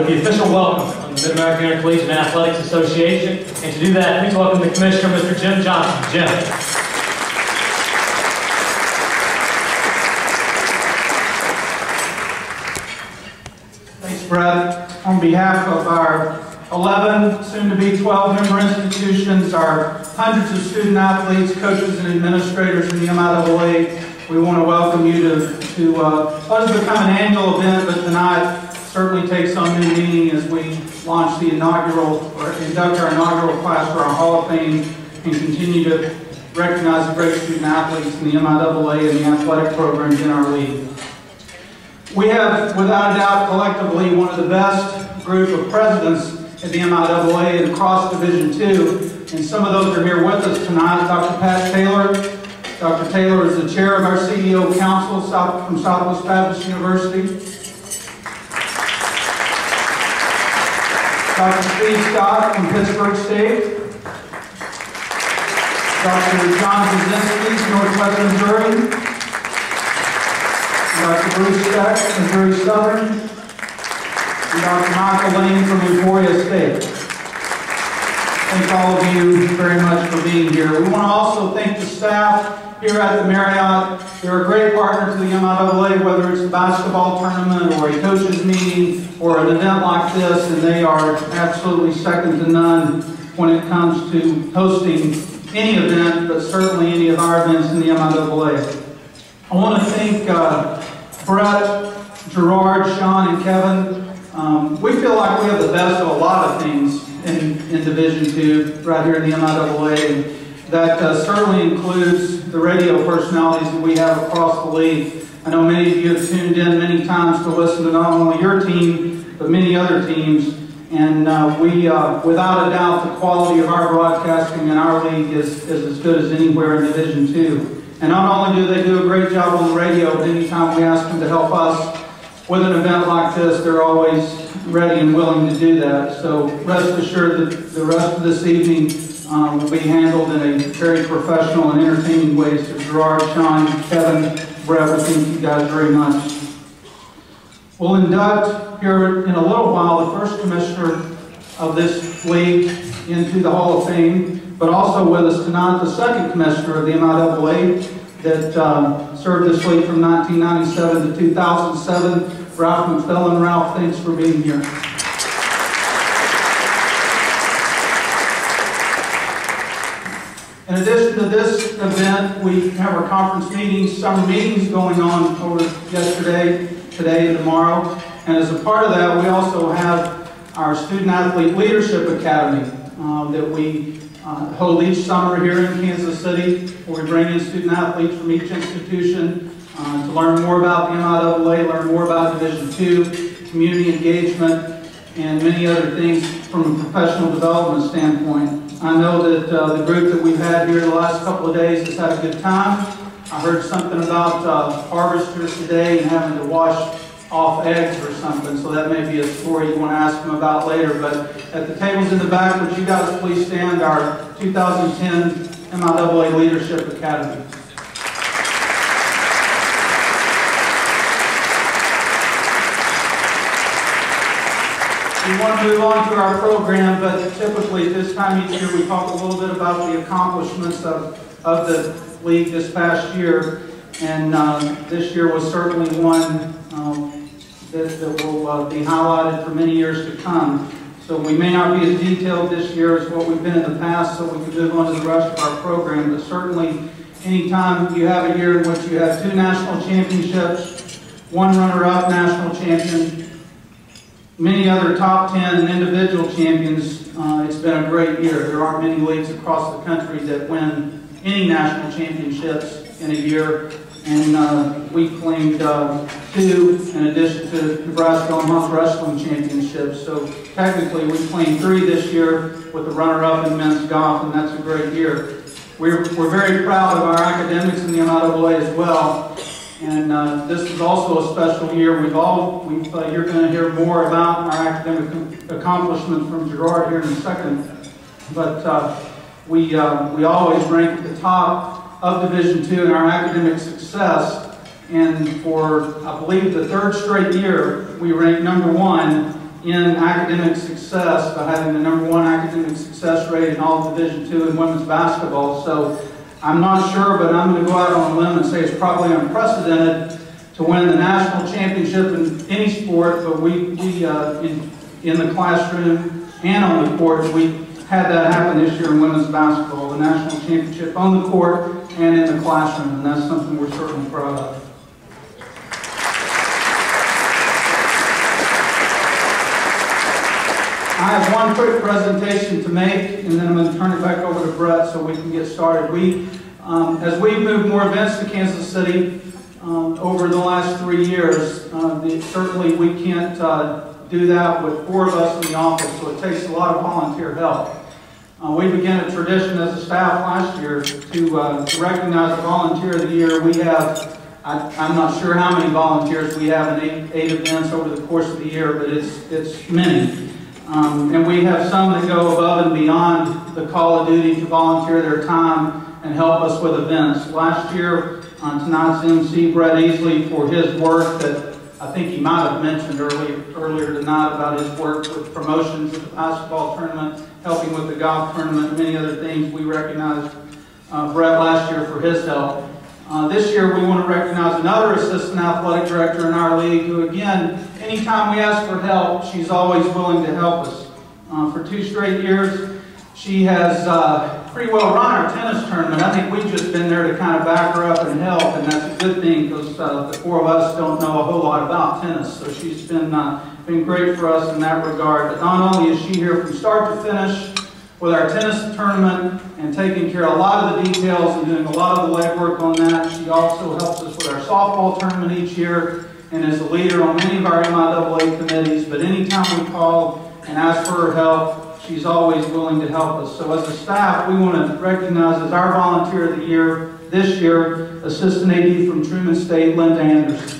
The official welcome of the Mid-American Intercollegiate Athletics Association. And to do that, please welcome the Commissioner, Mr. Jim Johnson. Jim. Thanks, Brett. On behalf of our 11, soon-to-be 12-member institutions, our hundreds of student athletes, coaches, and administrators in the MIAA, we want to welcome you to what has become an annual event, but tonight certainly takes on new meaning as we launch the inaugural, or induct our inaugural class for our Hall of Fame and continue to recognize the great student athletes in the MIAA and the athletic programs in our league. We have, without a doubt, collectively one of the best group of presidents at the MIAA and across Division II, and some of those are here with us tonight. Dr. Pat Taylor. Dr. Taylor is the chair of our CEO Council from Southwest Baptist University. Dr. Steve Scott from Pittsburgh State. Dr. John Brzezinski, Northwestern Missouri. Dr. Bruce Steck, Missouri Southern. And Dr. Michael Lane from Emporia State. Thank all of you very much for being here. We want to also thank the staff here at the Marriott. They're a great partner to the MIAA, whether it's a basketball tournament or a coaches meeting or an event like this, and they are absolutely second to none when it comes to hosting any event, but certainly any of our events in the MIAA. I want to thank Brett, Gerard, Sean, and Kevin. We feel like we have the best of a lot of things in Division II right here in the MIAA. And that certainly includes the radio personalities that we have across the league. I know many of you have tuned in many times to listen to not only your team, but many other teams. And without a doubt, the quality of our broadcasting in our league is as good as anywhere in Division II. And not only do they do a great job on the radio, but anytime we ask them to help us with an event like this, they're always ready and willing to do that. So rest assured that the rest of this evening will be handled in a very professional and entertaining way. So Gerard, Sean, Kevin, Brett, we thank you guys very much. We'll induct here in a little while the first commissioner of this league into the Hall of Fame, but also with us tonight the second commissioner of the MIAA that served this league from 1997 to 2007. Ralph McFellin. Ralph, thanks for being here. In addition to this event, we have our conference meetings, summer meetings going on over yesterday, today, and tomorrow. And as a part of that, we also have our Student Athlete Leadership Academy that we hold each summer here in Kansas City, where we bring in student athletes from each institution to learn more about the MIAA, learn more about Division II, community engagement, and many other things from a professional development standpoint. I know that the group that we've had here the last couple of days has had a good time. I heard something about harvesters today and having to wash off eggs or something, so that may be a story you want to ask them about later. But at the tables in the back, would you guys please stand, our 2010 MIAA Leadership Academy. We want to move on to our program, but typically at this time each year we talk a little bit about the accomplishments of the league this past year, and this year was certainly one that will be highlighted for many years to come. So we may not be as detailed this year as what we've been in the past, so we can move on to the rest of our program, but certainly anytime you have a year in which you have 2 national championships, 1 runner-up national champion, many other top 10 and individual champions, it's been a great year. There aren't many leagues across the country that win any national championships in a year, and we claimed 2 in addition to Nebraska Omaha Wrestling Championships. So technically we claimed 3 this year with the runner-up in men's golf, and that's a great year. We're very proud of our academics in the MIAA as well. And this is also a special year. You're going to hear more about our academic accomplishments from Gerard here in a second. But we always rank at the top of Division II in our academic success. And for, I believe, the 3rd straight year, we ranked #1 in academic success by having the #1 academic success rate in all Division II in women's basketball. So I'm not sure, but I'm going to go out on a limb and say it's probably unprecedented to win the national championship in any sport, but we in the classroom and on the court, we had that happen this year in women's basketball, the national championship on the court and in the classroom, and that's something we're certainly proud of. I have one quick presentation to make, and then I'm going to turn it back over to Brett so we can get started. As we've moved more events to Kansas City over the last 3 years, certainly we can't do that with 4 of us in the office, so it takes a lot of volunteer help. We began a tradition as a staff last year to recognize the Volunteer of the Year. We have, I'm not sure how many volunteers we have in 8 events over the course of the year, but it's many. And we have some that go above and beyond the call of duty to volunteer their time and help us with events. Last year, on tonight's MC, Brett Easley, for his work that I think he might have mentioned earlier tonight about his work with promotions of the basketball tournament, helping with the golf tournament, and many other things. We recognized Brett last year for his help. This year we want to recognize another assistant athletic director in our league who, again, anytime we ask for help, she's always willing to help us. For 2 straight years, she has pretty well run our tennis tournament. I think we've just been there to kind of back her up and help, and that's a good thing because the 4 of us don't know a whole lot about tennis. So she's been great for us in that regard. But not only is she here from start to finish with our tennis tournament and taking care of a lot of the details and doing a lot of the legwork on that, she also helps us with our softball tournament each year and is a leader on many of our MIAA committees. But anytime we call and ask for her help, she's always willing to help us. So as a staff, we want to recognize as our Volunteer of the Year this year, Assistant AD from Truman State, Linda Anderson.